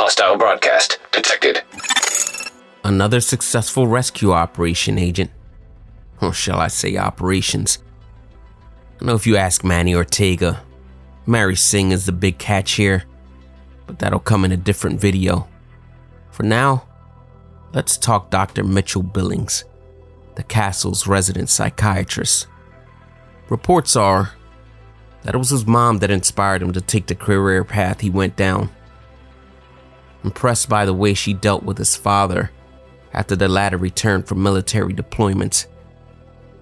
Hostile broadcast detected. Another successful rescue operation, Agent. Or shall I say operations. I know if you ask Manny Ortega, Mary Singh is the big catch here, but that'll come in a different video. For now, let's talk Dr. Mitchell Billings, the castle's resident psychiatrist. Reports are that it was his mom that inspired him to take the career path he went down. Impressed by the way she dealt with his father after the latter returned from military deployments,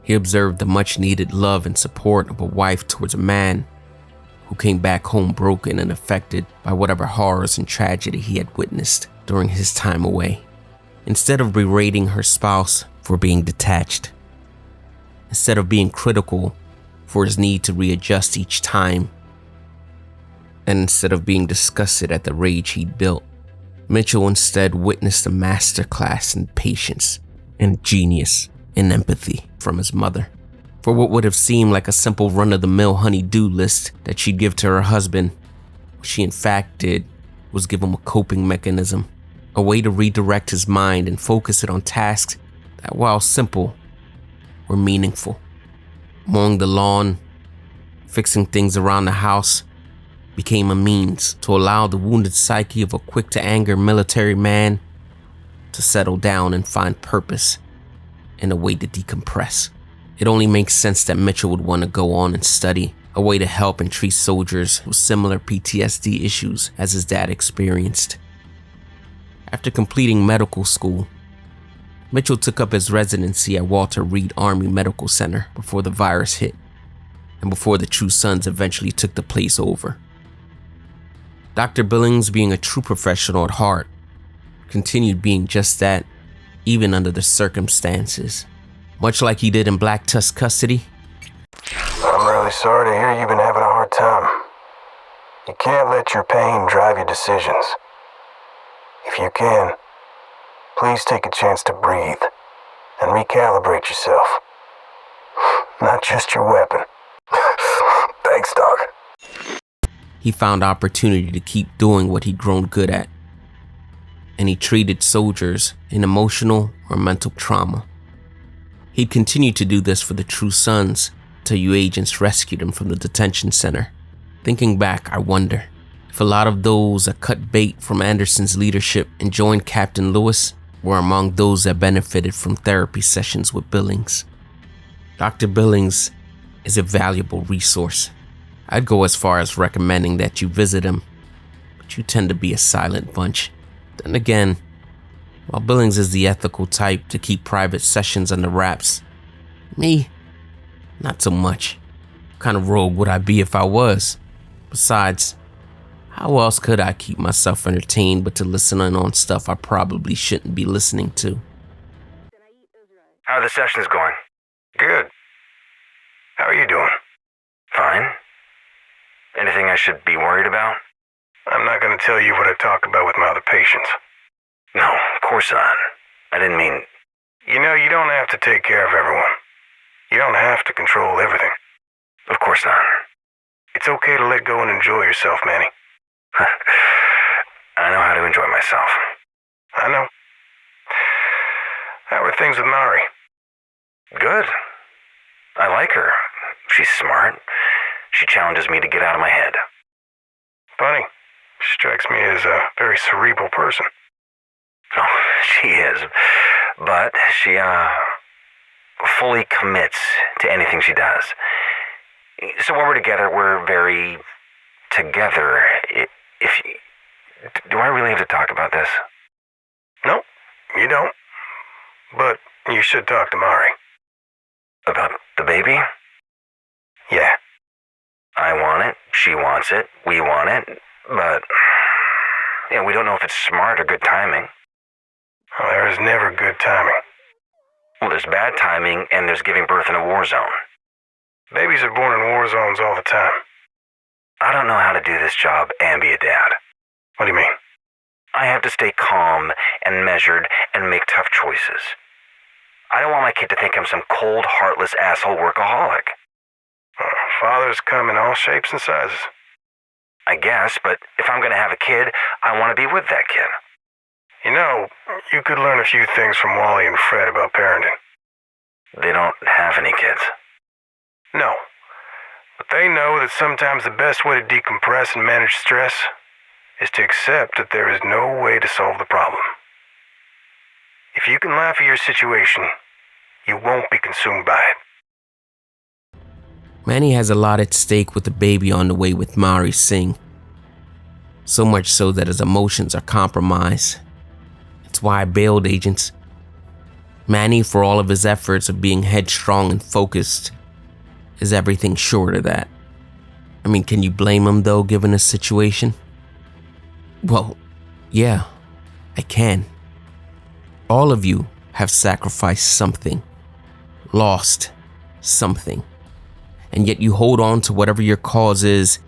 he observed the much-needed love and support of a wife towards a man who came back home broken and affected by whatever horrors and tragedy he had witnessed during his time away. Instead of berating her spouse for being detached, instead of being critical for his need to readjust each time, and instead of being disgusted at the rage he'd built, Mitchell instead witnessed a masterclass in patience and genius in empathy from his mother. For what would have seemed like a simple run-of-the-mill honey-do list that she'd give to her husband, what she in fact did was give him a coping mechanism, a way to redirect his mind and focus it on tasks that, while simple, were meaningful. Mowing the lawn, fixing things around the house, became a means to allow the wounded psyche of a quick-to-anger military man to settle down and find purpose in a way to decompress. It only makes sense that Mitchell would want to go on and study a way to help and treat soldiers with similar PTSD issues as his dad experienced. After completing medical school, Mitchell took up his residency at Walter Reed Army Medical Center before the virus hit, and before the True Sons eventually took the place over. Dr. Billings, being a true professional at heart, continued being just that, even under the circumstances. Much like he did in Black Tusk custody. I'm really sorry to hear you've been having a hard time. You can't let your pain drive your decisions. If you can, please take a chance to breathe and recalibrate yourself. Not just your weapon. Thanks, Doc. He found opportunity to keep doing what he'd grown good at, and he treated soldiers in emotional or mental trauma. He'd continued to do this for the True Sons till you agents rescued him from the detention center. Thinking back, I wonder if a lot of those that cut bait from Anderson's leadership and joined Captain Lewis were among those that benefited from therapy sessions with Billings. Dr. Billings is a valuable resource. I'd go as far as recommending that you visit him, but you tend to be a silent bunch. Then again, while Billings is the ethical type to keep private sessions under wraps, me, not so much. What kind of rogue would I be if I was? Besides, how else could I keep myself entertained but to listen in on stuff I probably shouldn't be listening to? How are the sessions going? Good. How are you doing? Fine. Anything I should be worried about? I'm not going to tell you what I talk about with my other patients. No, of course not. I didn't mean... You know, you don't have to take care of everyone. You don't have to control everything. Of course not. It's okay to let go and enjoy yourself, Manny. I know how to enjoy myself. I know. How are things with Mari? Good. I like her. She's smart. She challenges me to get out of my head. Funny. She strikes me as a very cerebral person. Oh, she is. But she, fully commits to anything she does. So when we're together, we're very together. Do I really have to talk about this? No, you don't. But you should talk to Mari. About the baby? Yeah. I want it, she wants it, we want it, but we don't know if it's smart or good timing. Well, there is never good timing. Well, there's bad timing and there's giving birth in a war zone. Babies are born in war zones all the time. I don't know how to do this job and be a dad. What do you mean? I have to stay calm and measured and make tough choices. I don't want my kid to think I'm some cold, heartless asshole workaholic. Fathers come in all shapes and sizes. I guess, but if I'm gonna have a kid, I want to be with that kid. You know, you could learn a few things from Wally and Fred about parenting. They don't have any kids. No, but they know that sometimes the best way to decompress and manage stress is to accept that there is no way to solve the problem. If you can laugh at your situation, you won't be consumed by it. Manny has a lot at stake with the baby on the way with Mari Singh. So much so that his emotions are compromised. It's why I bailed agents. Manny, for all of his efforts of being headstrong and focused, is everything short of that. I mean, can you blame him though, given the situation? Well, yeah, I can. All of you have sacrificed something, lost something, and yet you hold on to whatever your cause is,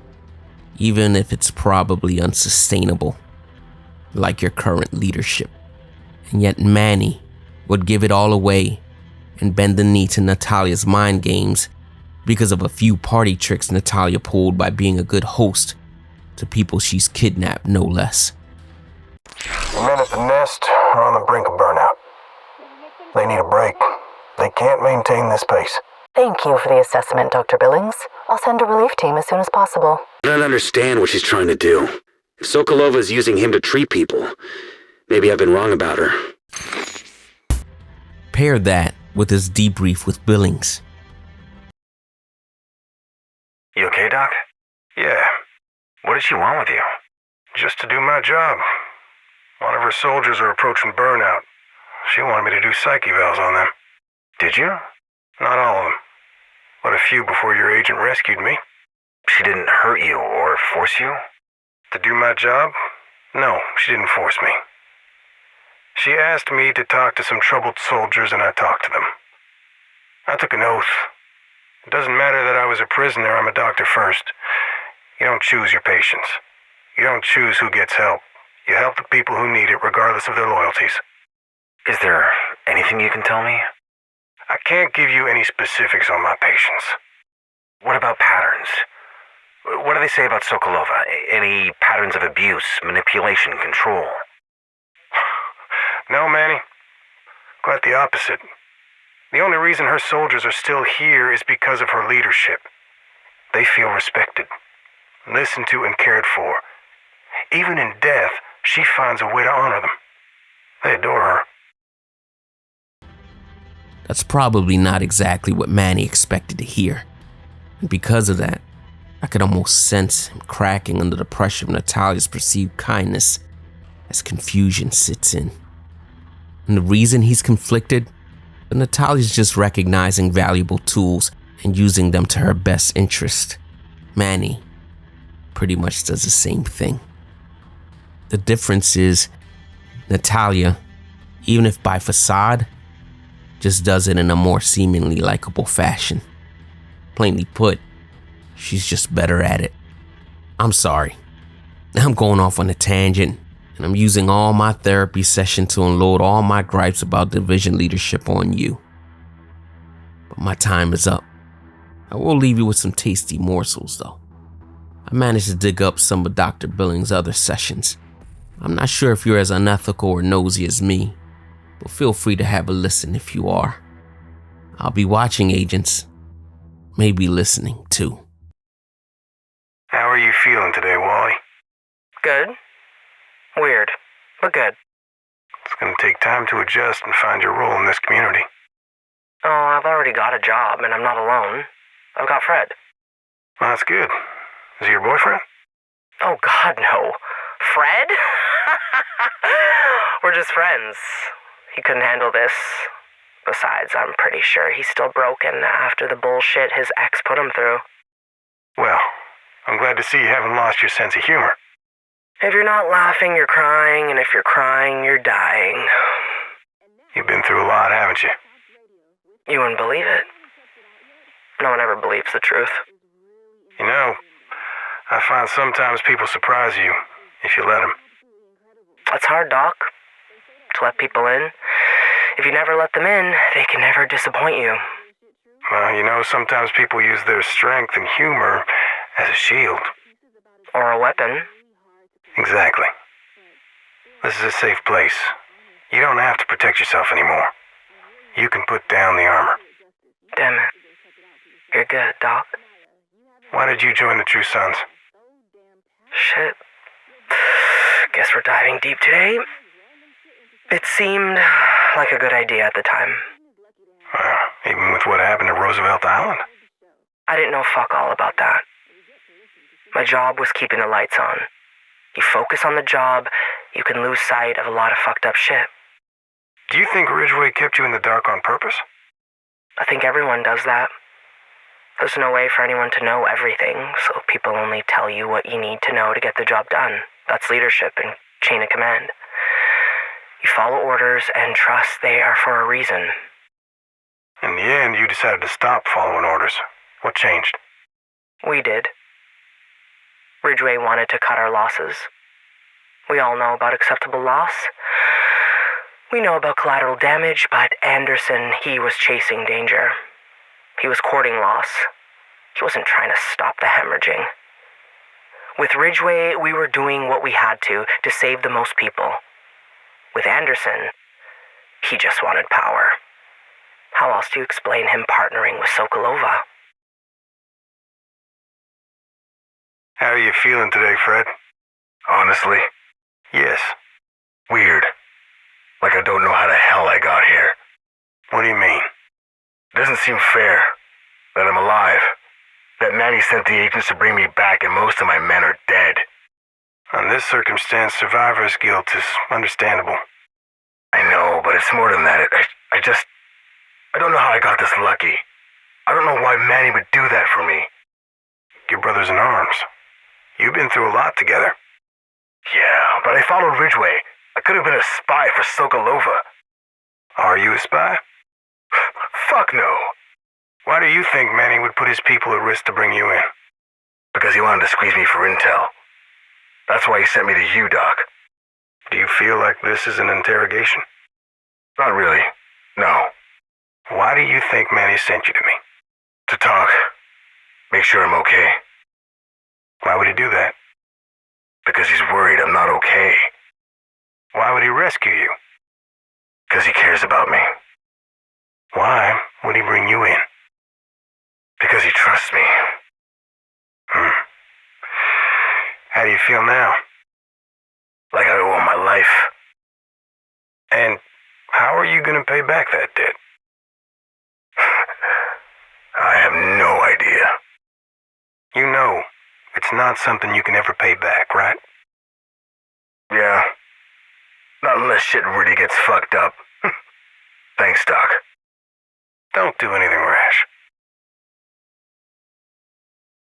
even if it's probably unsustainable, like your current leadership. And yet Manny would give it all away and bend the knee to Natalia's mind games because of a few party tricks Natalia pulled by being a good host to people she's kidnapped, no less. The men at the nest are on the brink of burnout. They need a break. They can't maintain this pace. Thank you for the assessment, Dr. Billings. I'll send a relief team as soon as possible. I don't understand what she's trying to do. If Sokolova's using him to treat people, maybe I've been wrong about her. Pair that with his debrief with Billings. You okay, Doc? Yeah, What did she want with you? just to do my job. One of her soldiers are approaching burnout. She wanted me to do psych evals on them. Did you? Not all of them, but a few before your agent rescued me. She didn't hurt you or force you? To do my job? No, she didn't force me. She asked me to talk to some troubled soldiers, and I talked to them. I took an oath. It doesn't matter that I was a prisoner, I'm a doctor first. You don't choose your patients. You don't choose who gets help. You help the people who need it, regardless of their loyalties. Is there anything you can tell me? I can't give you any specifics on my patients. What about patterns? What do they say about Sokolova? Any patterns of abuse, manipulation, control? No, Manny. Quite the opposite. The only reason her soldiers are still here is because of her leadership. They feel respected, listened to, and cared for. Even in death, she finds a way to honor them. They adore her. That's probably not exactly what Manny expected to hear. And because of that, I could almost sense him cracking under the pressure of Natalia's perceived kindness as confusion sits in. And the reason he's conflicted? But Natalia's just recognizing valuable tools and using them to her best interest. Manny pretty much does the same thing. The difference is, Natalia, even if by facade, just does it in a more seemingly likable fashion. Plainly put, she's just better at it. I'm sorry. I'm going off on a tangent, and I'm using all my therapy session to unload all my gripes about division leadership on you. But my time is up. I will leave you with some tasty morsels, though. I managed to dig up some of Dr. Billings' other sessions. I'm not sure if you're as unethical or nosy as me, but feel free to have a listen if you are. I'll be watching, agents. Maybe listening, too. How are you feeling today, Wally? Good. Weird, but good. It's going to take time to adjust and find your role in this community. Oh, I've already got a job, and I'm not alone. I've got Fred. Well, that's good. Is he your boyfriend? Oh, God, no. Fred? We're just friends. He couldn't handle this. Besides, I'm pretty sure he's still broken after the bullshit his ex put him through. Well, I'm glad to see you haven't lost your sense of humor. If you're not laughing, you're crying, and if you're crying, you're dying. You've been through a lot, haven't you? You wouldn't believe it. No one ever believes the truth. You know, I find sometimes people surprise you if you let them. It's hard, Doc, to let people in. If you never let them in, they can never disappoint you. Well, you know, sometimes people use their strength and humor as a shield. Or a weapon. Exactly. This is a safe place. You don't have to protect yourself anymore. You can put down the armor. Damn it. You're good, Doc. Why did you join the True Sons? Shit. Guess we're diving deep today. It seemed like a good idea at the time. Even with what happened at Roosevelt Island? I didn't know fuck all about that. My job was keeping the lights on. You focus on the job, you can lose sight of a lot of fucked up shit. Do you think Ridgway kept you in the dark on purpose? I think everyone does that. There's no way for anyone to know everything, so people only tell you what you need to know to get the job done. That's leadership and chain of command. You follow orders and trust they are for a reason. In the end, you decided to stop following orders. What changed? We did. Ridgway wanted to cut our losses. We all know about acceptable loss. We know about collateral damage, but Anderson, he was chasing danger. He was courting loss. He wasn't trying to stop the hemorrhaging. With Ridgway, we were doing what we had to save the most people. With Anderson, he just wanted power. How else do you explain him partnering with Sokolova? How are you feeling today, Fred? Honestly? Yes. Weird. Like I don't know how the hell I got here. What do you mean? It doesn't seem fair that I'm alive. That Manny sent the agents to bring me back and most of my men are dead. On this circumstance, survivor's guilt is understandable. I know, but it's more than that. I don't know how I got this lucky. I don't know why Manny would do that for me. Your brothers in arms. You've been through a lot together. Yeah, but I followed Ridgway. I could have been a spy for Sokolova. Are you a spy? Fuck no. Why do you think Manny would put his people at risk to bring you in? Because he wanted to squeeze me for intel. That's why he sent me to you, Doc. Do you feel like this is an interrogation? Not really. No. Why do you think Manny sent you to me? To talk. Make sure I'm okay. Why would he do that? Because he's worried I'm not okay. Why would he rescue you? Because he cares about me. Why would he bring you in? Because he trusts me. How do you feel now? Like I owe him my life. And how are you going to pay back that debt? I have no idea. You know, it's not something you can ever pay back, right? Yeah. Not unless shit really gets fucked up. Thanks, Doc. Don't do anything rash.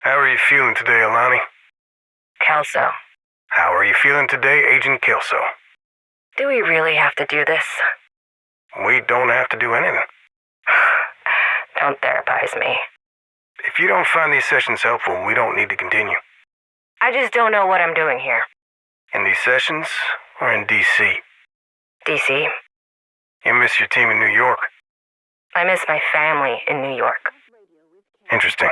How are you feeling today, Alani? Kelso. How are you feeling today, Agent Kelso? Do we really have to do this? We don't have to do anything. Don't therapize me. If you don't find these sessions helpful, we don't need to continue. I just don't know what I'm doing here. In these sessions, or in D.C.? DC. You miss your team in New York. I miss my family in New York. Interesting.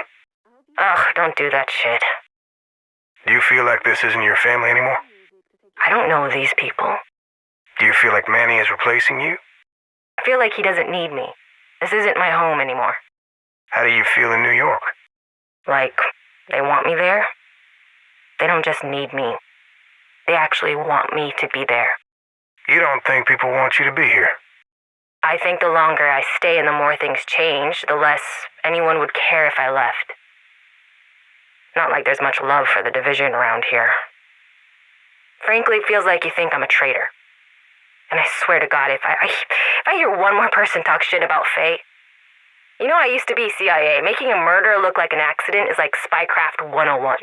Ugh, don't do that shit. Do you feel like this isn't your family anymore? I don't know these people. Do you feel like Manny is replacing you? I feel like he doesn't need me. This isn't my home anymore. How do you feel in New York? Like, they want me there? They don't just need me. They actually want me to be there. You don't think people want you to be here? I think the longer I stay and the more things change, the less anyone would care if I left. Not like there's much love for the division around here. Frankly, it feels like you think I'm a traitor. And I swear to God, if I hear one more person talk shit about Faye... You know, I used to be CIA. Making a murder look like an accident is like spycraft 101.